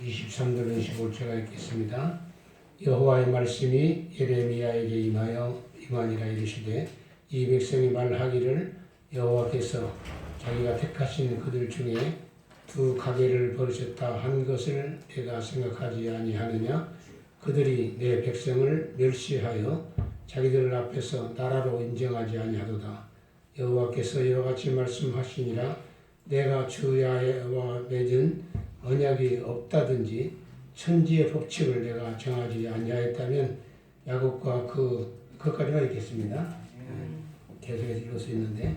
23절 25절가 있겠습니다. 여호와의 말씀이 예레미야에게 임하니라 이르시되 이 백성이 말하기를 여호와께서 자기가 택하신 그들 중에 두 가게를 버리셨다 한 것을 내가 생각하지 아니하느냐. 그들이 내 백성을 멸시하여 자기들 앞에서 나라로 인정하지 아니하도다. 여호와께서 이와 같이 말씀하시니라. 내가 주야와 맺은 언약이 없다든지 천지의 법칙을 내가 정하지 아니하였다면 야곱과 그것까지만 읽겠습니다. 계속해서 읽을 수 있는데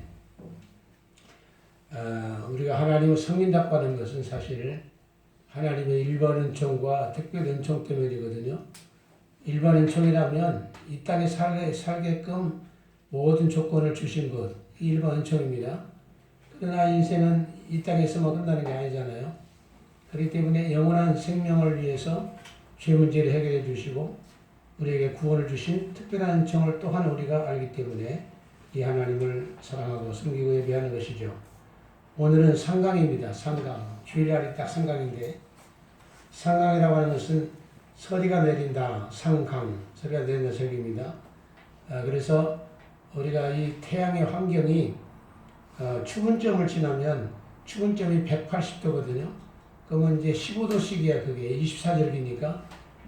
우리가 하나님을 성인답고 하는 것은 사실 하나님의 일반 은총과 특별 은총 때문이거든요. 일반 은총이라면 이 땅에 살게끔 모든 조건을 주신 것, 일반 은총입니다. 그러나 인생은 이 땅에서만 끝나는 게 아니잖아요. 그렇기 때문에 영원한 생명을 위해서 죄 문제를 해결해 주시고 우리에게 구원을 주신 특별한 은총을 또한 우리가 알기 때문에 이 하나님을 사랑하고 섬기고 예배하는 것이죠. 오늘은 상강입니다. 상강. 주일날이 딱 상강인데 상강이라고 하는 것은 서리가 내린다. 상강. 서리가 내린다 절기입니다. 그래서 우리가 이 태양의 환경이 추분점을 지나면 추분점이 180도거든요. 그러면 이제 15도씩이야 그게 24절기니까.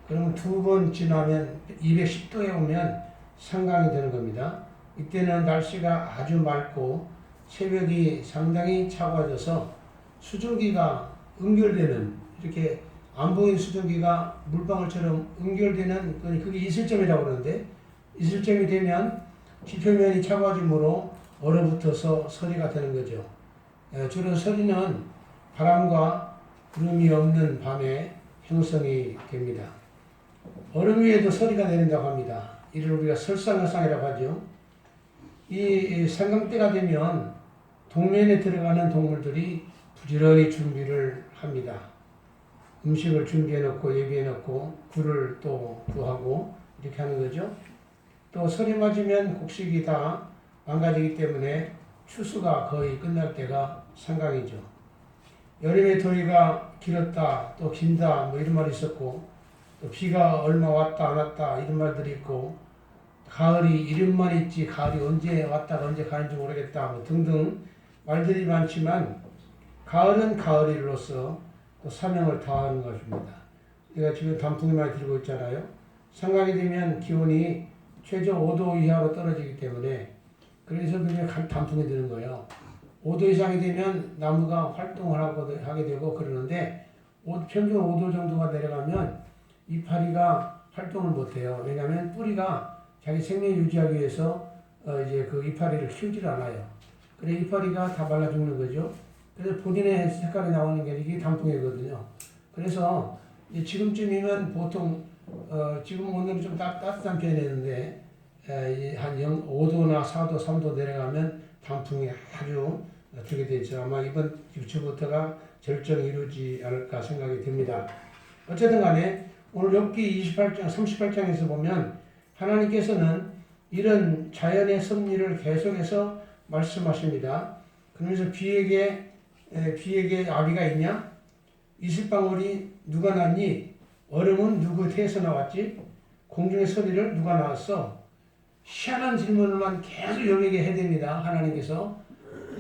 그러면 두 번 지나면 210도에 오면 상강이 되는 겁니다. 이때는 날씨가 아주 맑고 새벽이 상당히 차가워져서 수증기가 응결되는 이렇게 안 보이는 수증기가 물방울처럼 응결되는 그게 이슬점이라고 그러는데 이슬점이 되면 지표면이 차가워지므로 얼어붙어서 서리가 되는 거죠. 주로 서리는 바람과 구름이 없는 밤에 형성이 됩니다. 얼음 위에도 서리가 내린다고 합니다. 이를 우리가 설상현상이라고 하죠. 이 상강때가 되면 동면에 들어가는 동물들이 부지런히 준비를 합니다. 음식을 준비해 놓고 예비해 놓고 굴을 또 구하고 이렇게 하는 거죠. 또 설이 맞으면 곡식이 다 망가지기 때문에 추수가 거의 끝날 때가 상강이죠. 여름에 더위가 길었다 또 긴다 뭐 이런 말이 있었고 또 비가 얼마 왔다 안 왔다 이런 말들이 있고 가을이 이름만 있지 가을이 언제 왔다가 언제 가는지 모르겠다 뭐 등등 말들이 많지만 가을은 가을이로서 또 사명을 다하는 것입니다. 우리가 지금 단풍이 많이 들고 있잖아요. 상강이 되면 기온이 최저 5도 이하로 떨어지기 때문에 그래서 그냥 단풍이 드는 거예요. 5도 이상이 되면 나무가 활동을 하게 되고 그러는데 평균 5도 정도가 내려가면 이파리가 활동을 못해요. 왜냐하면 뿌리가 자기 생명 유지하기 위해서 이제 그 이파리를 키우질 않아요. 그래 이파리가 다 말라 죽는 거죠. 그래서 본인의 색깔이 나오는 게 이게 단풍이거든요. 그래서 이제 지금쯤이면 보통 지금 오늘은 좀 따뜻한 편이었는데 한 5도나 4도, 3도 내려가면 단풍이 아주 들게 되죠. 아마 이번 주부터가 절정이 이루어지지 않을까 생각이 듭니다. 어쨌든 간에 오늘 욥기 28장, 38장에서 보면 하나님께서는 이런 자연의 섭리를 계속해서 말씀하십니다. 그러면서 비에게 아비가 있냐? 이슬방울이 누가 났니? 얼음은 누구 태에서 나왔지? 공중의 서리를 누가 낳았어? 희한한 질문을만 계속 욥에게 해야 됩니다. 하나님께서.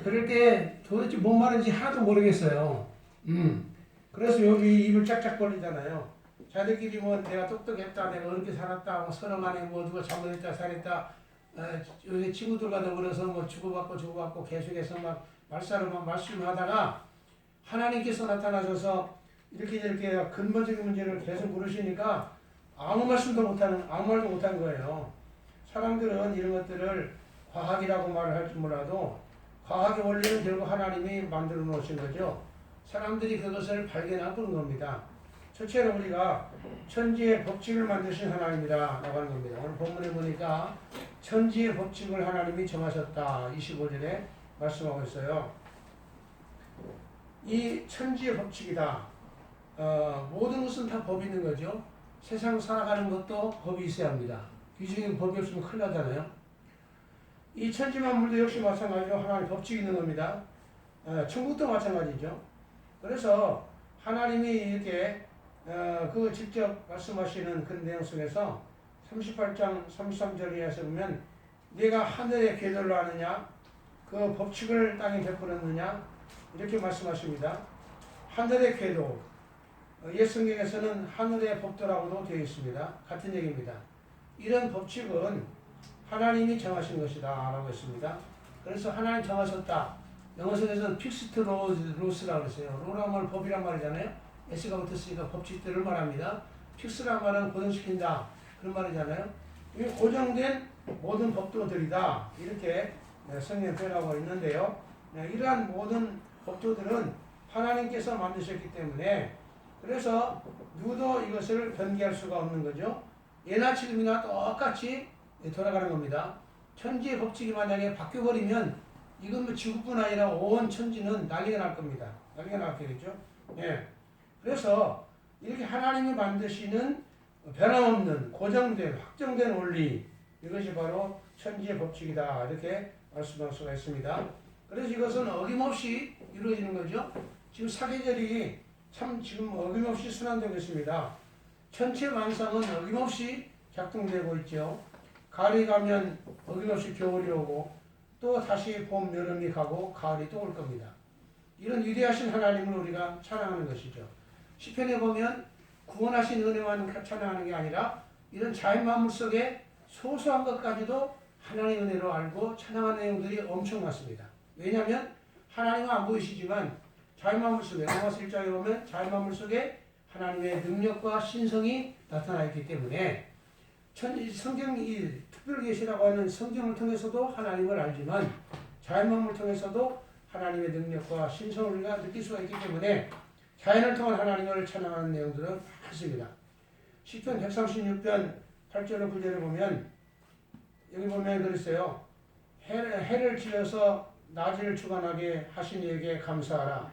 그럴 때 도대체 뭔 말인지 하나도 모르겠어요. 그래서 욥이 입을 짝짝 벌리잖아요. 자들끼리 뭐 내가 똑똑했다, 내가 어렵게 살았다, 뭐 서너 간에 뭐 누가 잘못했다, 잘했다, 요새 친구들과 더불어서 뭐 주고받고 계속해서 막 말씀하다가 하나님께서 나타나셔서 이렇게 근본적인 문제를 계속 물으시니까 아무 말도 못한 거예요. 사람들은 이런 것들을 과학이라고 말을 할 줄 몰라도 과학의 원리는 결국 하나님이 만들어 놓으신 거죠. 사람들이 그것을 발견하고 그런 겁니다. 첫째로 우리가 천지의 법칙을 만드신 하나님이다 라고 하는 겁니다. 오늘 본문에 보니까 천지의 법칙을 하나님이 정하셨다 25절에 말씀하고 있어요. 이 천지의 법칙이다. 모든 것은 다 법이 있는 거죠. 세상 살아가는 것도 법이 있어야 합니다. 규정이 법이 없으면 큰일 나잖아요. 이 천지 만물도 역시 마찬가지로 하나님의 법칙이 있는 겁니다. 천국도 마찬가지죠. 그래서 하나님이 이렇게 그 직접 말씀하시는 그 내용 속에서 38장 33절에서 보면 네가 하늘의 궤도를 아느냐 그 법칙을 땅에 베풀었느냐 이렇게 말씀하십니다. 하늘의 궤도 옛 성경에서는 하늘의 법도라고도 되어 있습니다. 같은 얘기입니다. 이런 법칙은 하나님이 정하신 것이다 라고 했습니다. 그래서 하나님 정하셨다. 영어에서는 픽스트 로스라고 그랬어요. 로란 말 법이란 말이잖아요. S가 붙었으니까 법칙들을 말합니다. 픽스란 말은 고정시킨다 그런 말이잖아요. 이게 고정된 모든 법도들이다 이렇게 성경에 표현하고 있는데요. 이러한 모든 법도들은 하나님께서 만드셨기 때문에 그래서 누구도 이것을 변개할 수가 없는 거죠. 예나 지금이나 똑같이 돌아가는 겁니다. 천지의 법칙이 만약에 바뀌어버리면 이건 뭐 지구뿐 아니라 온 천지는 난리가 날 겁니다. 난리가 나겠죠. 예. 그래서 이렇게 하나님이 만드시는 변함없는 고정된 확정된 원리 이것이 바로 천지의 법칙이다 이렇게 말씀할 수가 있습니다. 그래서 이것은 어김없이 이루어지는 거죠. 지금 사계절이 참 지금 어김없이 순환되고 있습니다. 천체 만상은 어김없이 작동되고 있죠. 가을이 가면 어김없이 겨울이 오고 또 다시 봄, 여름이 가고 가을이 또 올 겁니다. 이런 위대하신 하나님을 우리가 찬양하는 것이죠. 시편에 보면 구원하신 은혜만 찬양하는 게 아니라 이런 자연만물 속에 소소한 것까지도 하나님의 은혜로 알고 찬양하는 내용들이 엄청 많습니다. 왜냐하면 하나님은 안 보이시지만 자연만물 속에 로마서 1장에 보면 자연만물 속에 하나님의 능력과 신성이 나타나 있기 때문에 성경이 특별계시라고 하는 성경을 통해서도 하나님을 알지만 자연만물을 통해서도 하나님의 능력과 신성을 우리가 느낄 수가 있기 때문에 자연을 통한 하나님을 찬양하는 내용들은 많습니다. 시편 136편 8절로 9절을 보면 여기 보면 그랬어요. 해를 지어서 낮을 주관하게 하신 이에게 감사하라.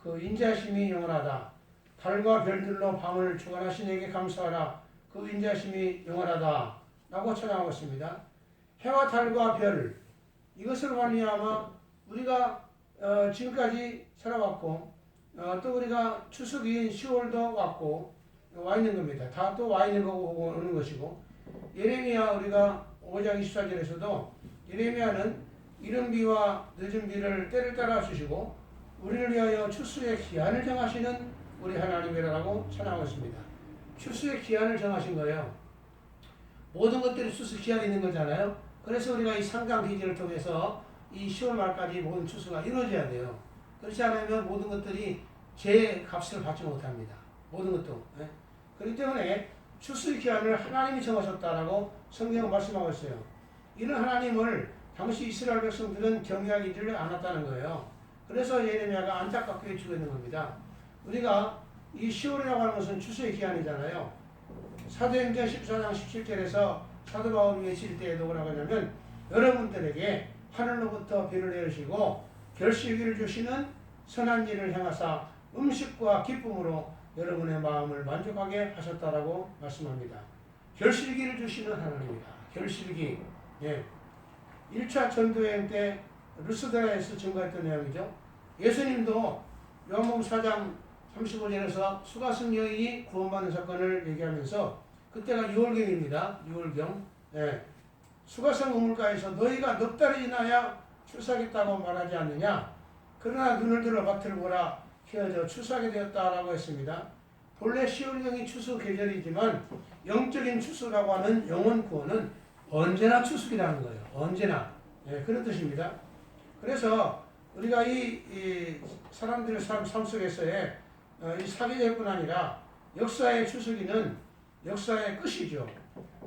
그 인자심이 영원하다. 달과 별들로 밤을 주관하신 이에게 감사하라. 그 인자심이 영원하다. 라고 찬양하고 있습니다. 해와 달과 별 이것을 말미암아 우리가 지금까지 살아왔고 또 우리가 추석인 10월도 왔고 와 있는 겁니다. 다 또 와 있는 거고 오는 것이고 예레미야 우리가 5장 24절에서도 예레미야는 이른 비와 늦은 비를 때를 따라 주시고 우리를 위하여 추수의 기한을 정하시는 우리 하나님이라고 찬양하고 있습니다. 추수의 기한을 정하신 거예요. 모든 것들이 추수 기한이 있는 거잖아요. 그래서 우리가 이 상강 기제를 통해서 이 10월 말까지 모든 추수가 이루어져야 돼요. 그렇지 않으면 모든 것들이 제 값을 받지 못합니다. 모든 것도. 네? 그렇기 때문에 추수의 기한을 하나님이 정하셨다라고 성경은 말씀하고 있어요. 이런 하나님을 당시 이스라엘 백성들은 경외하기를 않았다는 거예요. 그래서 예레미야가 안타깝게 외치고 있는 겁니다. 우리가 이 10월이라고 하는 것은 추수의 기한이잖아요. 사도행전 14장 17절에서 사도 바울이 외칠 때에도 뭐라고 하냐면 여러분들에게 하늘로부터 비를 내리시고 결실기를 주시는 선한 일을 행하사 음식과 기쁨으로 여러분의 마음을 만족하게 하셨다라고 말씀합니다. 결실기를 주시는 하나님이다. 결실기. 예. 1차 전도여행 때 루스드라에서 증거했던 내용이죠. 예수님도 요한복음 4장 35절에서 수가성 여인이 구원받는 사건을 얘기하면서 그때가 6월경입니다. 6월경. 예. 수가성 우물가에서 너희가 넉 달이 지나야 출사하겠다고 말하지 않느냐. 그러나 눈을 들어 밭을 보라 휘어져 추수하게 되었다라고 했습니다. 본래 10월경이 추수 계절이지만 영적인 추수라고 하는 영혼 구원은 언제나 추수기라는 거예요. 언제나. 예, 그런 뜻입니다. 그래서 우리가 이 사람들의 삶 속에서의 이 사계절뿐 아니라 역사의 추수기는 역사의 끝이죠.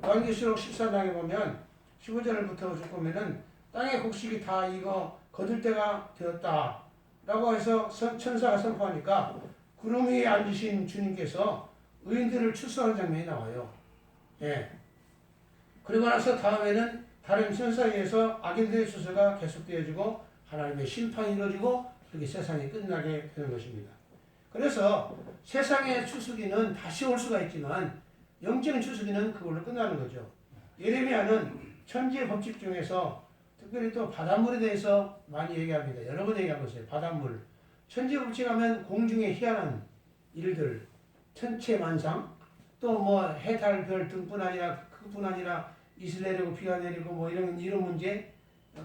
요한계시록 14장에 보면 15절부터 쭉 보면은 땅의 곡식이 다 익어 거둘 때가 되었다 라고 해서 천사가 선포하니까 구름 위에 앉으신 주님께서 의인들을 추수하는 장면이 나와요. 예. 그리고 나서 다음에는 다른 천사에 의해서 악인들의 추수가 계속되어지고 하나님의 심판이 이루어지고 그렇게 세상이 끝나게 되는 것입니다. 그래서 세상의 추수기는 다시 올 수가 있지만 영적인 추수기는 그걸로 끝나는 거죠. 예레미야는 천지의 법칙 중에서 특별히 또 바닷물에 대해서 많이 얘기합니다. 여러 번 얘기하고 있어요. 바닷물. 천지의 법칙 하면 공중에 희한한 일들, 천체만상, 또 뭐 해달별 등뿐 아니라 그뿐 아니라 이슬 내리고 비가 내리고 뭐 이런 문제,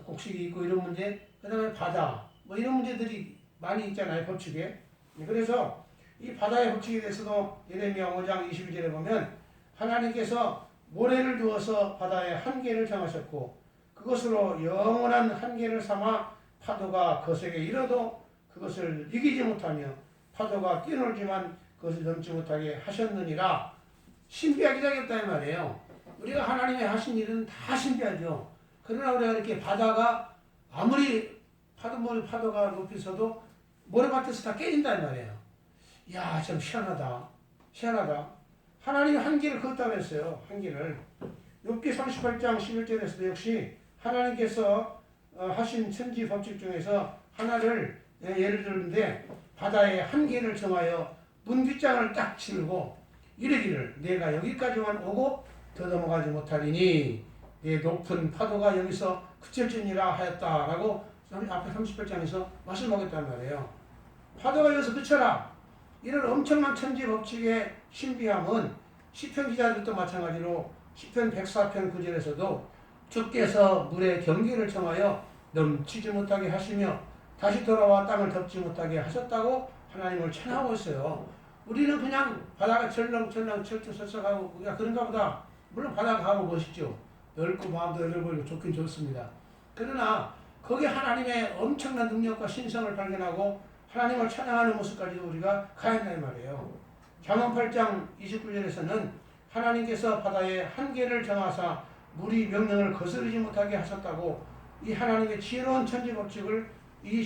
곡식이 있고 이런 문제, 그다음에 바다 뭐 이런 문제들이 많이 있잖아요, 법칙에. 그래서 이 바다의 법칙에 대해서도 예레미야 5장 21절에 보면 하나님께서 모래를 두어서 바다의 한계를 정하셨고 그것으로 영원한 한계를 삼아 파도가 거세게 일어도 그것을 이기지 못하며 파도가 뛰놀지만 그것을 넘지 못하게 하셨느니라. 신비하게 작겠다 이 말이에요. 우리가 하나님이 하신 일은 다 신비하죠. 그러나 우리가 이렇게 바다가 아무리 파도가 높이 서도 모래밭에서 다 깨진다 이 말이에요. 이야, 참 희한하다. 희한하다. 하나님이 한계를 그었다고 했어요. 한계를. 욥기 38장 11절에서도 역시 하나님께서 하신 천지 법칙 중에서 하나를 예를 들는데 바다의 한계를 정하여 문빗장을 딱 치르고 이르기를 내가 여기까지만 오고 더 넘어가지 못하리니 내 높은 파도가 여기서 그칠지니라 하였다라고 앞에 38장에서 말씀하겠단 말이에요. 파도가 여기서 그쳐라. 이런 엄청난 천지 법칙의 신비함은 시편 기자들도 마찬가지로 시편 104편 9절에서도 주께서 물의 경계를 정하여 넘치지 못하게 하시며 다시 돌아와 땅을 덮지 못하게 하셨다고 하나님을 찬양하고 있어요. 우리는 그냥 바다가 철렁철렁 철쭉철쭉하고 우리가 그런가 보다. 물론 바다가 가고 멋있죠. 넓고 마음도 열어보이고 좋긴 좋습니다. 그러나 거기에 하나님의 엄청난 능력과 신성을 발견하고 하나님을 찬양하는 모습까지도 우리가 가야 한다는 말이에요. 잠언 8장 29절에서는 하나님께서 바다의 한계를 정하사 물이 명령을 거스르지 못하게 하셨다고 이 하나님의 지혜로운 천지 법칙을 이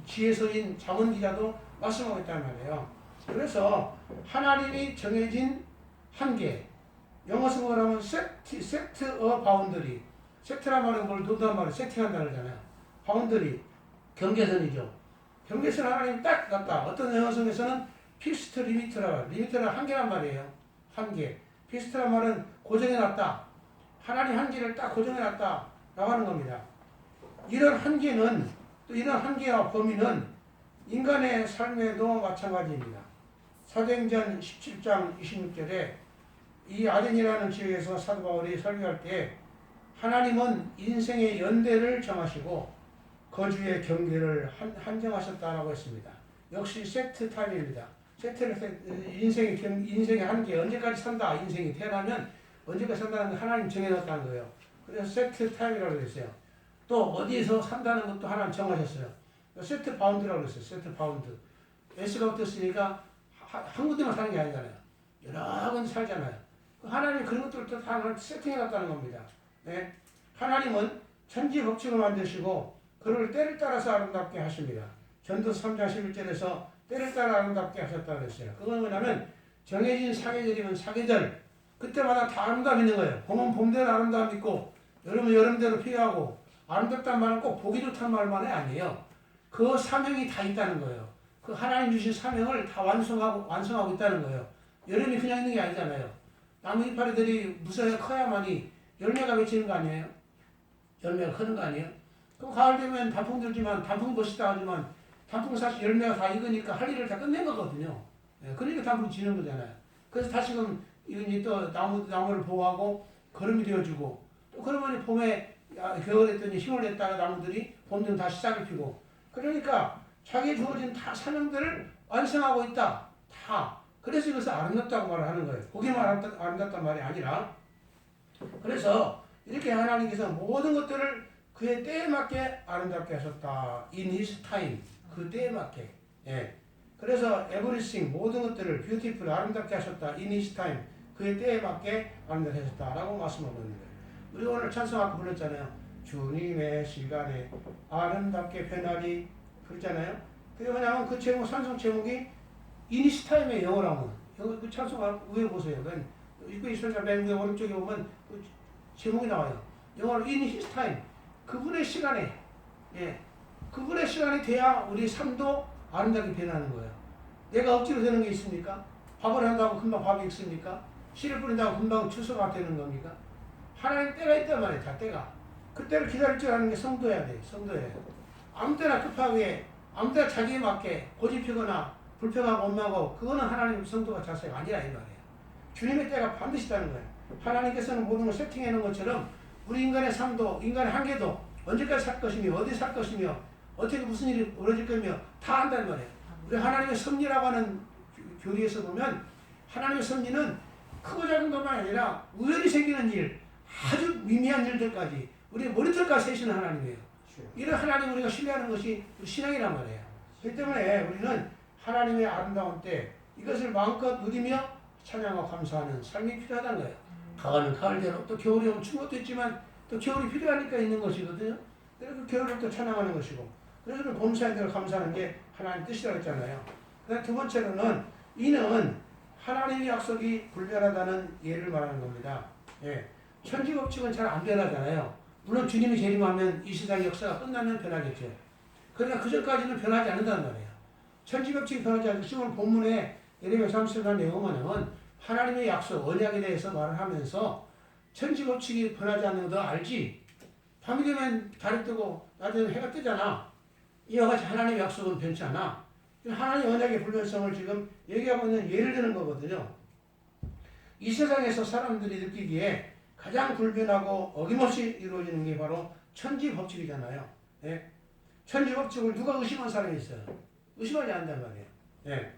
지혜서인 잠언 기자도 말씀하고 있단 말이에요. 그래서 하나님이 정해진 한계, 영어 성어로 하면 set a boundary. set란 말은 뭘 놓단 말이에요. 세팅한다는 거잖아요. boundary, 경계선이죠. 경계선 하나님 딱 놨다. 어떤 영어 성에서는 fixed limit라고, limit는 한계란 말이에요. 한계. fixed란 말은 고정해놨다. 하나님 한계를 딱 고정해놨다. 라고 하는 겁니다. 이런 한계는, 또 이런 한계와 범위는 인간의 삶에도 마찬가지입니다. 사도행전 17장 26절에 이 아덴이라는 지역에서 사도 바울이 설교할 때 하나님은 인생의 연대를 정하시고 거주의 경계를 한정하셨다라고 했습니다. 역시 세트 타임입니다. 인생의 한계, 언제까지 산다, 인생이 태어나면 언제까지 산다는 걸 하나님 정해놨다는 거예요. 그래서 세트 타임이라고 했어요. 또 어디에서 산다는 것도 하나님 정하셨어요. 세트 바운드라고 했어요. 세트 바운드. S가 붙었으니까 한 군데만 사는 게 아니잖아요. 여러 군데 살잖아요. 하나님이 그런 것들을 다 세팅해놨다는 겁니다. 네? 하나님은 천지 법칙을 만드시고 그를 때를 따라서 아름답게 하십니다. 전도서 3장 11절에서 때를 따라 아름답게 하셨다고 했어요. 그건 뭐냐면 정해진 사계절이면 사계절 그때마다 다 아름다움이 있는 거예요. 봄은 봄대로 아름다움이 있고 여름은 여름대로 피하고 아름답다는 말은 꼭 보기 좋다는 말만이 아니에요. 그 사명이 다 있다는 거예요. 그 하나님 주신 사명을 다 완성하고 있다는 거예요. 여름이 그냥 있는 게 아니잖아요. 나무 이파리들이 무성에 커야만이 열매가 맺히는 거 아니에요? 열매가 크는 거 아니에요? 그럼 가을 되면 단풍 들지만 단풍 멋있다 하지만 단풍 사실 열매가 다 익으니까 할 일을 다 끝낸 거거든요. 그러니까 단풍 지는 거잖아요. 그래서 다시금 이제 또 나무를 보호하고 거름이 되어주고 또 그러면 봄에 겨울했더니 힘을 냈다가 나무들이 봄 되면 다시 싹을 피고 그러니까 자기에 주어진 다 사명들을 완성하고 있다. 다. 그래서 이것을 아름답다고 말을 하는 거예요. 보기만 아름답단 말이 아니라. 그래서 이렇게 하나님께서 모든 것들을 그의 때에 맞게 아름답게 하셨다. In His time. 그 때에 맞게. 예. 그래서 everything, 모든 것들을 beautiful, 아름답게 하셨다. In His time. 그의 때에 맞게 아름답게 하셨다라고 말씀하고 있는 거예요. 우리 오늘 찬송 아까 불렀잖아요. 주님의 시간에 아름답게 변하리. 그랬잖아요. 그게 뭐냐면 그 제목, 찬송 제목이 이니스타임의 영어라면 그 찬송 위에 보세요. 이거 있으니까 맨 위에 오른쪽에 보면 그 제목이 나와요. 영어로 in his time. 그분의 시간에, 예, 그분의 시간이 돼야 우리 삶도 아름답게 변하는 거예요. 내가 억지로 되는 게 있습니까? 밥을 한다고 금방 밥이 익습니까? 씨를 뿌린다고 금방 추수가 되는 겁니까? 하나님 때가 있단 말이에요. 다 때가. 그때를 기다릴 줄 아는 게 성도해야 돼요. 성도해야 돼요. 아무 때나 급하게, 아무 때나 자기에 맞게 고집피거나 불평하고 원망하고 그거는 하나님의 성도가 자세가 아니라 이 말이에요. 주님의 때가 반드시 있다는 거예요. 하나님께서는 모든 걸 세팅해 놓은 것처럼 우리 인간의 삶도 인간의 한계도 언제까지 살 것이며 어디 살 것이며 어떻게 무슨 일이 벌어질 거며 다 안다는 말이에요. 우리 하나님의 섭리라고 하는 교리에서 보면 하나님의 섭리는 크고 작은 것만 아니라 우연히 생기는 일 아주 미미한 일들까지 우리 머리털까지 세시는 하나님이에요. 이런 하나님 우리가 신뢰하는 것이 신앙이란 말이에요. 그렇기 때문에 우리는 하나님의 아름다운 때 이것을 마음껏 누리며 찬양하고 감사하는 삶이 필요하다는 거예요. 가을은 가을대로 또 겨울이 오면 추운 것도 있지만 또 겨울이 필요하니까 있는 것이거든요. 그래서 그 겨울을 또 찬양하는 것이고 그래서 봄사이대로 감사하는 게 하나님 뜻이라고 했잖아요. 그다음 두 번째로는 이는 하나님의 약속이 불변하다는 예를 말하는 겁니다. 예. 천지법칙은 잘 안 변하잖아요. 물론 주님이 재림하면 이 세상의 역사가 끝나면 변하겠죠. 그러나 그 전까지는 변하지 않는다는 말이에요. 천지법칙이 변하지 않고 지금 본문에 예레미야 30장 내용은 하나님의 약속, 언약에 대해서 말을 하면서 천지법칙이 변하지 않는 거 너 알지? 밤이 되면 달이 뜨고 낮에 되면 해가 뜨잖아. 이와 같이 하나님의 약속은 변치 않아. 하나님의 언약의 불변성을 지금 얘기하고 있는 예를 드는 거거든요. 이 세상에서 사람들이 느끼기에 가장 불변하고 어김없이 이루어지는 게 바로 천지법칙이잖아요. 예? 천지법칙을 누가 의심한 사람이 있어요? 의심하지 않는단 말이에요. 예.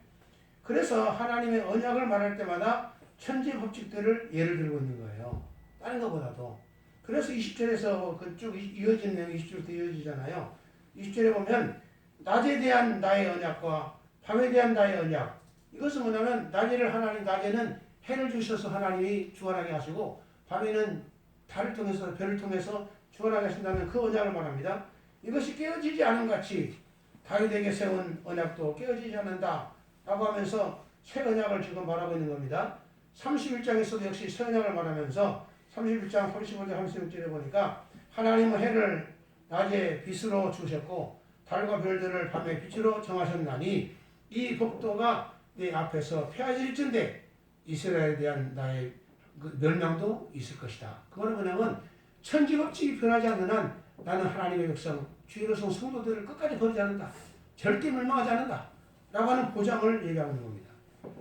그래서 하나님의 언약을 말할 때마다 천지법칙들을 예를 들고 있는 거예요. 다른 것보다도. 그래서 20절에서 그쭉 이어지는 내용이 20절부터 이어지잖아요. 20절에 보면 낮에 대한 나의 언약과 밤에 대한 나의 언약. 이것은 뭐냐면 낮에는 해를 주셔서 하나님이 주관하게 하시고 밤에는 달을 통해서 별을 통해서 주관하게 하신다는 그 언약을 말합니다. 이것이 깨어지지 않은 같이 다윗에게 세운 언약도 깨어지지 않는다 라고 하면서 새 언약을 지금 말하고 있는 겁니다. 31장에서도 역시 새 언약을 말하면서 31장 35절 36절에 보니까 하나님은 해를 낮에 빛으로 주셨고 달과 별들을 밤에 빛으로 정하셨나니 이 법도가 내 앞에서 폐하질진데 이스라엘에 대한 나의 그 멸망도 있을 것이다. 그거는 뭐냐면 천지법칙이 변하지 않는 한 나는 하나님의 백성 주의 백성 성도들을 끝까지 버리지 않는다. 절대 멸망하지 않는다. 라고 하는 보장을 얘기하고 있는 겁니다.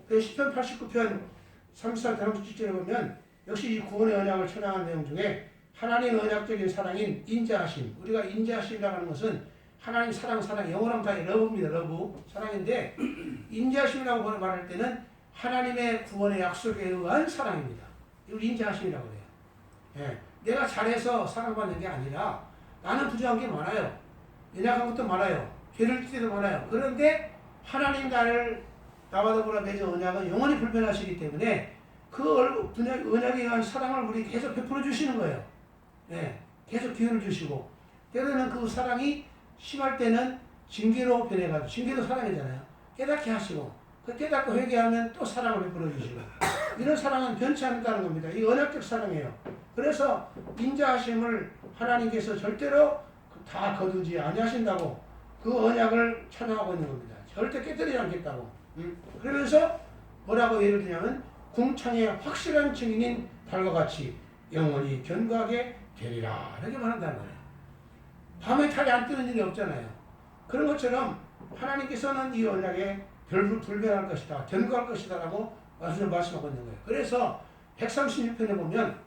그래서 10편 89편 34절 37절에 보면 역시 이 구원의 언약을 찬양하는 내용 중에 하나님의 언약적인 사랑인 인자하심. 우리가 인자하심이라고 하는 것은 하나님 사랑 영어로 하면 다 러브입니다. 러브 사랑인데 인자하심이라고 말할 때는 하나님의 구원의 약속에 의한 사랑입니다. 이걸 인자하심이라고 해요. 예. 내가 잘해서 사랑받는 게 아니라 나는 부족한 게 많아요. 연약한 것도 많아요. 죄를 질 때도 많아요. 그런데 하나님 나와 더불어 맺은 언약은 영원히 불변하시기 때문에 그 언약에 의한 사랑을 우리 계속 베풀어 주시는 거예요. 예. 계속 기회를 주시고 때로는 그 사랑이 심할 때는 징계로 변해가지고 징계도 사랑이잖아요. 깨닫게 하시고 그 깨닫고 회개하면 또 사랑을 베풀어 주시고 이런 사랑은 변치 않는다는 겁니다. 이 언약적 사랑이에요. 그래서 인자하심을 하나님께서 절대로 다 거두지 아니하신다고 그 언약을 찬양하고 있는 겁니다. 절대 깨뜨리지 않겠다고. 그러면서 뭐라고 예를 들냐면 궁창의 확실한 증인인 달과 같이 영원히 견고하게 되리라 이렇게 말한다는 거예요. 밤에 달이 안 뜨는 일이 없잖아요. 그런 것처럼 하나님께서는 이 언약에 불변할 것이다. 견고할 것이다 라고 말씀하고 있는 거예요. 그래서 136편에 보면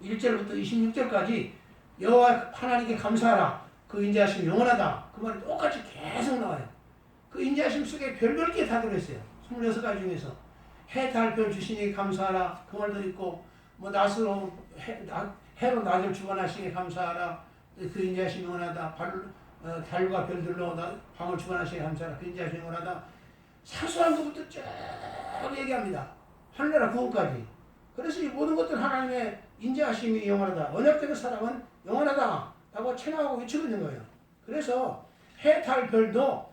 1절부터 26절까지 여호와 하나님께 감사하라. 그 인자하심 영원하다. 그 말이 똑같이 계속 나와요. 그 인자하심 속에 별별 게 다 들어있어요. 26가지 중에서 해, 달, 별 주시니 감사하라. 그 말도 있고 뭐 낫으로 해로 낮을 주관하시니 감사하라. 그 인자하심 영원하다. 달과 별들로 밤을 주관하시니 감사하라. 그 인자하심 영원하다. 사소한 것부터 쭉 얘기합니다. 하늘나라 구원까지. 그래서 이 모든 것들 하나님의 인자하심이 영원하다. 언약적인 사랑은 영원하다. 라고 찬양하고 외치고 있는 거예요. 그래서 해, 달, 별도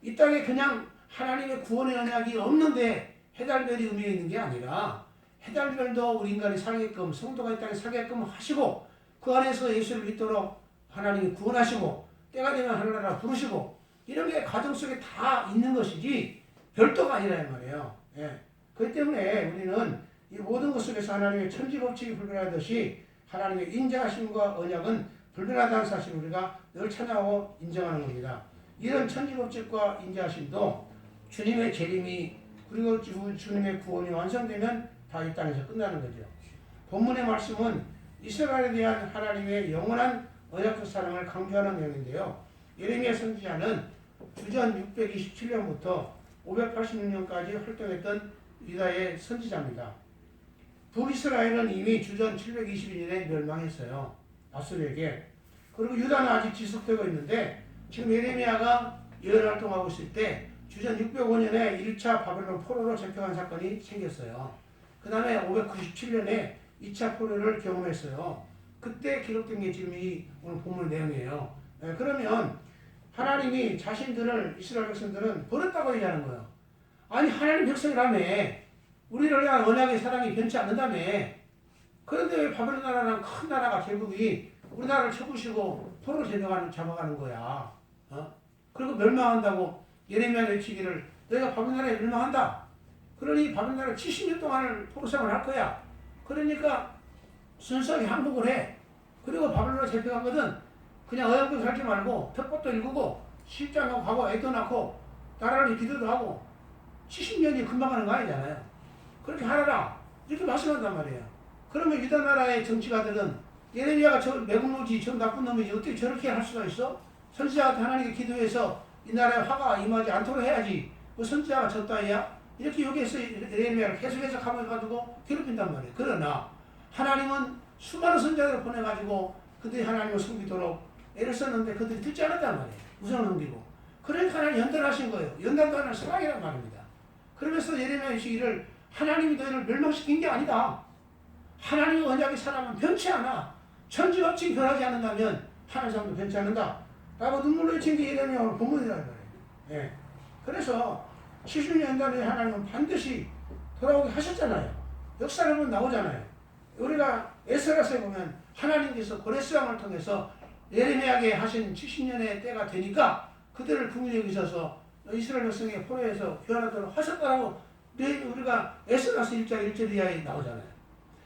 이 땅에 그냥 하나님의 구원의 언약이 없는데 해, 달, 별이 의미가 있는 게 아니라 해, 달, 별도 우리 인간이 살게끔 성도가 이 땅에 살게끔 하시고 그 안에서 예수를 믿도록 하나님이 구원하시고 때가 되면 하늘나라 부르시고 이런 게 가정 속에 다 있는 것이지 별도가 아니라 이 말이에요. 예. 그렇기 때문에 우리는 이 모든 것 속에서 하나님의 천지법칙이 불변하듯이 하나님의 인자하심과 언약은 불변하다는 사실을 우리가 늘 찬양하고 인정하는 겁니다. 이런 천지법칙과 인자하심도 주님의 재림이 그리고 주님의 구원이 완성되면 다 이 땅에서 끝나는 거죠. 본문의 말씀은 이스라엘에 대한 하나님의 영원한 언약적 사랑을 강조하는 내용인데요. 예레미야 선지자는 주전 627년부터 586년까지 활동했던 유다의 선지자입니다. 북이스라엘은 이미 주전 722년에 멸망했어요. 아수르에게. 그리고 유다는 아직 지속되고 있는데 지금 예레미야가 예언 활동하고 있을 때 주전 605년에 1차 바벨론 포로로 잡혀간 사건이 생겼어요. 그 다음에 597년에 2차 포로를 경험했어요. 그때 기록된 게 지금 이 오늘 본문 내용이에요. 그러면 하나님이 자신들을 이스라엘 백성들은 버렸다고 얘기하는 거예요. 아니 하나님 백성이라며 우리를 향한 언약의 사랑이 변치 않는다며. 그런데 왜 바벨론 나라랑 큰 나라가 제국이 우리나라를 쳐부시고 포로 잡아가는 거야. 그리고 멸망한다고 예레미야 외치기를 너희가 바벨론 나라에 멸망한다. 그러니 바벨론 나라 70년 동안을 포로 생활을 할 거야. 그러니까 순수하게 항복을 해. 그리고 바벨론에 잡혀가거든 그냥 어양도 살지 말고 벽법도 읽고 실장하고 가고 애도 낳고 나라를 기도도 하고 70년이 금방 하는 거 아니잖아요. 그렇게 하라라 이렇게 말씀한단 말이에요. 그러면 유다 나라의 정치가들은 예레미야가 저 매국노지 저 나쁜 놈이지 어떻게 저렇게 할 수가 있어? 선지자한테 하나님께 기도해서 이 나라에 화가 임하지 않도록 해야지. 뭐 선지자가 저 따위야? 이렇게 여기에서 예레미야를 계속해서 가지고 괴롭힌단 말이에요. 그러나 하나님은 수많은 선지자들을 보내가지고 그들이 하나님을 섬기도록 애를 썼는데 그들이 듣지 않았단 말이에요. 우상을 섬기고. 그러니까 하나님 연단하신 거예요. 연단도 하나는 사랑이란 말입니다. 그러면서 예레미야 이시기를 하나님이 너희를 멸망시킨 게 아니다. 하나님의 언약의 사랑은 변치 않아. 천지법칙이 변하지 않는다면 하나님 사람도 변치 않는다. 라고 눈물로 외친 게 예레미야 오늘 본문이라는 거예요. 예. 그래서 70년 전에 하나님은 반드시 돌아오게 하셨잖아요. 역사를 보면 나오잖아요. 우리가 에스라서에 보면 하나님께서 고레스왕을 통해서 예레미야에게 하신 70년의 때가 되니까 그들을 국민에 여기셔서 이스라엘 백성의 포로에서 귀환하도록 하셨다라고 우리가 에스라서 1장 1절 이하에 나오잖아요.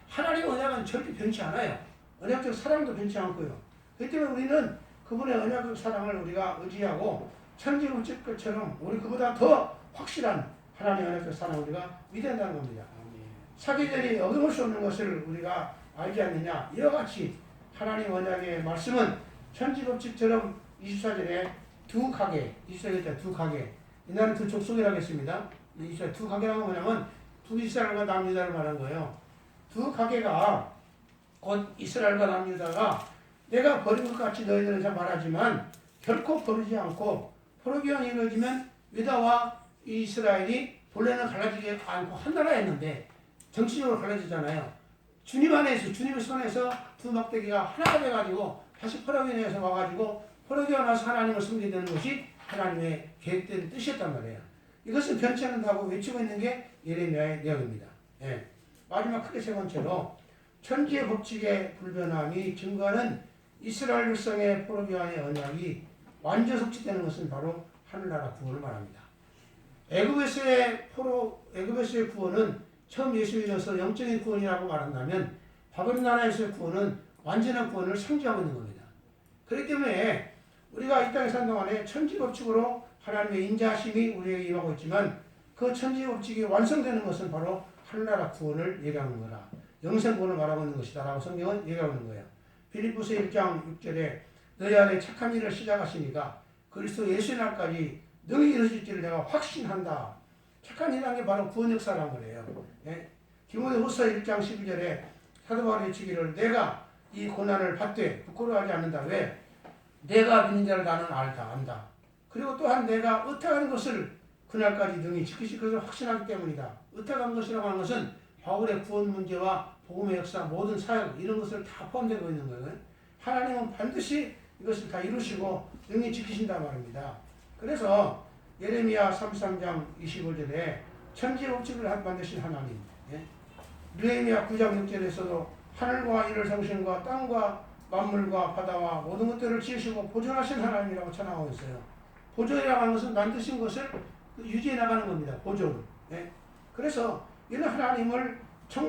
하나님의 언약은 절대 변치 않아요. 언약적 사랑도 변치 않고요. 그렇기 때문에 우리는 그분의 언약적 사랑을 우리가 의지하고 천지국적 것처럼 우리 그보다 더 확실한 하나님의 언약적 사랑을 우리가 믿어야 한다는 겁니다. 사계절이 어김을 수 없는 것을 우리가 알지 않느냐. 이와 같이 하나님 언약의 말씀은 천지법칙처럼 24절에 두 가게, 24절에 두 가게. 이날은 두 족속이라고 했습니다. 두 가게라는 건 뭐냐면 북이스라엘과 남유다를 말한 거예요. 두 가게가 곧 이스라엘과 남유다가 내가 버린 것 같이 너희들은 잘 말하지만 결코 버리지 않고 포로기왕이 이루어지면 유다와 이스라엘이 본래는 갈라지지 않고 한 나라였는데 정치적으로 갈라지잖아요. 주님 안에서 주님의 손에서 두 막대기가 하나가 돼가지고 다시 포로기왕에서 와가지고 포로기왕 나서 하나님을 섬기게 되는 것이 하나님의 계획된 뜻이었단 말이에요. 이것은 변치 않는다고 외치고 있는 게 예레미야의 내용입니다. 예. 마지막 크게 세 번째로 천지의 법칙의 불변함이 증거하는 이스라엘 백성의 포로기왕의 언약이 완전 성취되는 것은 바로 하늘나라 구원을 말합니다. 애굽에서의 구원은 처음 예수 믿어서 영적인 구원이라고 말한다면 바벨론 나라에서의 구원은 완전한 구원을 상징하고 있는 겁니다. 그렇기 때문에 우리가 이 땅에 사는 동안에 천지법칙으로 하나님의 인자하심이 우리에게 임하고 있지만 그 천지법칙이 완성되는 것은 바로 하늘나라 구원을 얘기하는 거라. 영생구원을 말하고 있는 것이다 라고 성경은 얘기하고 있는 거예요. 빌립보서 1장 6절에 너희 안에 착한 일을 시작하시니까 그리스도 예수의 날까지 능히 이루실지를 내가 확신한다. 착한 일이라는 게 바로 구원 역사라는 거예요. 예? 디모데후서 1장 12절에 사도 바울이 외치기를 내가 이 고난을 받되 부끄러워하지 않는다. 왜? 내가 믿는 자를 나는 안다. 그리고 또한 내가 의탁하는 것을 그날까지 능히 지키실 것을 확신하기 때문이다. 의탁한 것이라고 하는 것은 바울의 구원 문제와 복음의 역사, 모든 사역 이런 것을 다 포함되고 있는 거예요. 하나님은 반드시 이것을 다 이루시고 능히 지키신다 말입니다. 그래서 예레미야 33장 25절에 천지법칙을 만드신 하나님, 예? 느헤미야 9장 6절에서도 하늘과 이를 성신과 땅과 만물과 바다와 모든 것들을 지으시고 보존하신 하나님이라고 전하고 있어요. 보존이라고 하는 것은 만드신 것을 유지해 나가는 겁니다. 보존. 예? 그래서 이런 하나님을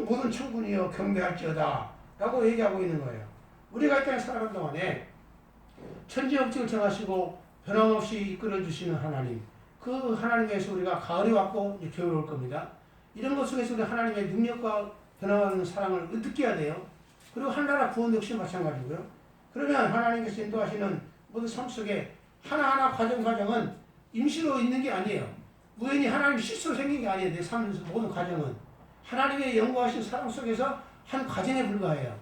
모든 천군이여 경배할지어다 라고 얘기하고 있는 거예요. 우리가 이 땅에 살아가는 동안에 천지법칙을 정하시고 변함없이 이끌어주시는 하나님, 그 그 하나님에서 우리가 가을이 왔고 이제 겨울이 올 겁니다. 이런 것 속에서 우리 하나님의 능력과 변화하는 사랑을 느껴야 돼요. 그리고 한나라 구원 역시 마찬가지고요. 그러면 하나님께서 인도하시는 모든 삶 속에 하나하나 과정은 임시로 있는 게 아니에요. 우연히 하나님 실수로 생긴 게 아니에요. 내 삶에서 모든 과정은 하나님의 영구하신 사랑 속에서 한 과정에 불과해요.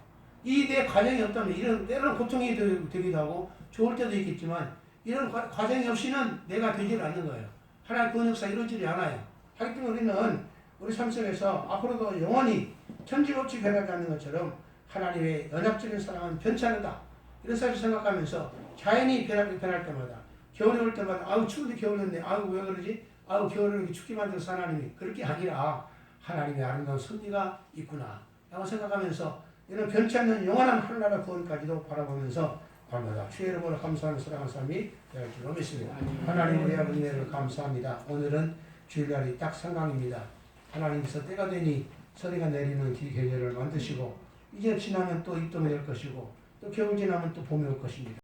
이 내 과정이 없다면 이런 때로는 고통이 되기도 하고 좋을 때도 있겠지만 이런 과정이 없이는 내가 되질 않는 거예요. 하나님 구원 역사 이루어지지 않아요. 하기 때문에 우리는 우리 삶 속에서 앞으로도 영원히 천지없이 변하지 않는 것처럼 하나님의 연합적인 사랑은 변치 않는다. 이런 사실을 생각하면서 자연이 변할 때마다 겨울이 올 때마다 아우 추운데 겨울이었네. 아우 왜 그러지? 아우 겨울을 이렇게 춥게 만들어서 하나님이 그렇게 아니라 하나님의 아름다운 섭리가 있구나 라고 생각하면서 이런 변치 않는 영원한 하늘나라 구원까지도 바라보면서 밤마다 주의 이름으로 감사하는 사랑하는 삶이 될 줄로 믿습니다. 하나님 우리 은혜를 감사합니다. 오늘은 주일날이 딱 상강입니다. 하나님께서 때가 되니 서리가 내리는 계절을 만드시고 이제 지나면 또 입동이 될 것이고 또 겨울 지나면 또 봄이 올 것입니다.